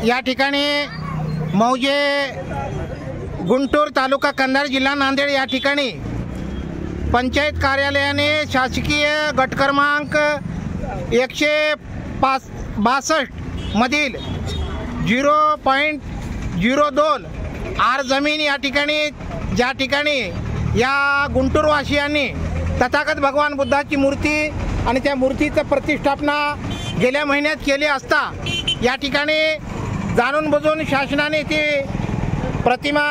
या ठिकाणी मौजे गुंटूर तालुका कंधार जिल्हा नांदेड या ठिकाणी पंचायत कार्यालयाने शासकीय गट क्रमांक 162 मधील 0.02 आर जमीन या ठिकाणी ज्या ठिकाणी या गुंटूरवासियांनी तथागत भगवान बुद्धाची मूर्ती आणि त्या मूर्तीचं प्रतिष्ठापना गेल्या महिन्यात केली असता या ठिकाणी जाणून बुजून शासनाने ती प्रतिमा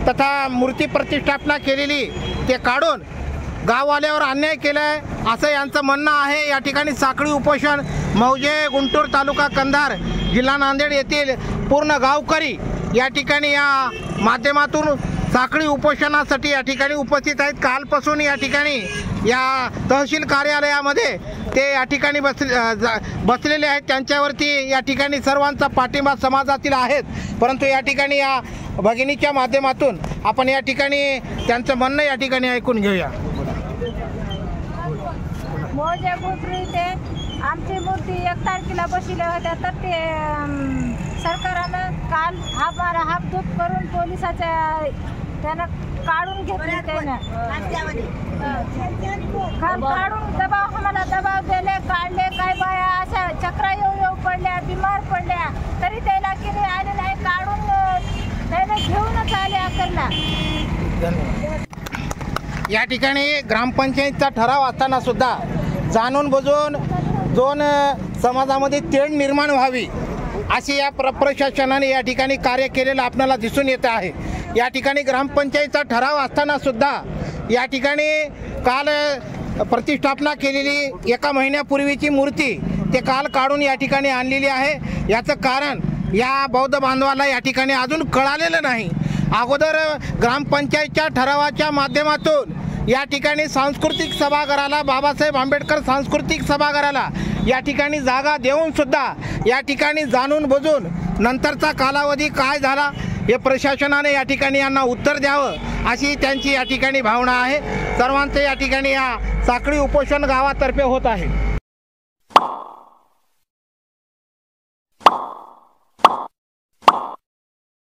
तथा मूर्ती प्रतिष्ठापना केलेली ते काढून गाववाल्यावर अन्याय केला आहे असं यांचं म्हणणं आहे। या ठिकाणी साखळी उपोषण मौजे गुंटूर तालुका कंधार जिल्हा नांदेड येथील पूर्ण गावकरी या ठिकाणी या माध्यमातून साखळी उपोषणासाठी या ठिकाणी उपस्थित आहेत। कालपासून या ठिकाणी या तहसील कार्यालयामध्ये ते या ठिकाणी बसलेले आहेत। त्यांच्यावरती या ठिकाणी सर्वांचा पाठिंबा समाजातील आहेत, परंतु या ठिकाणी या भगिनीच्या माध्यमातून आपण या ठिकाणी त्यांचं म्हणणं या ठिकाणी ऐकून घेऊया। मौजे गुंटूर इथे आमची मूर्ती 1 तारखेला बसवल्या होत्या, तर ते सरकारनं काल हापधूप करून पोलिसाच्या त्यानं काढून घेतली। त्यानं काढून दबाव आम्हाला दबाव दिले, काढले। काय बाया अशा चक्रा येऊ पडल्या, बिमार पडल्या, तरी त्याला किती आले नाही, काढून त्याने घेऊनच आले अकलला। या ठिकाणी ग्रामपंचायतचा ठराव असताना सुद्धा जाणून बुजून दोन समाजामध्ये तेढ निर्माण व्हावी अशी या प्रशासनाने या ठिकाणी कार्य केलेलं आपल्याला दिसून येत आहे। या ठिकाणी ग्रामपंचायतचा ठराव असताना सुद्धा या ठिकाणी काल प्रतिष्ठापना केलेली 1 महिन्यापूर्वीची मूर्ती ते काल काढून या ठिकाणी आणलेली आहे। याचं कारण या बौद्ध बांधवाला या ठिकाणी अजून कळालेलं नाही। अगोदर ग्रामपंचायतच्या ठरावाच्या माध्यमातून या ठिकाणी सांस्कृतिक सभागृहाला, बाबासाहेब आंबेडकर सांस्कृतिक सभागृहाला या ठिकाणी जागा देऊन सुद्धा या ठिकाणी जाणून बुजून नंतरचा कालावधी काय झाला हे प्रशासनाने या ठिकाणी यांना उत्तर द्यावं अशी त्यांची या ठिकाणी भावना आहे। सर्वांचे या ठिकाणी या साखळी उपोषण गावातर्फे होत आहे।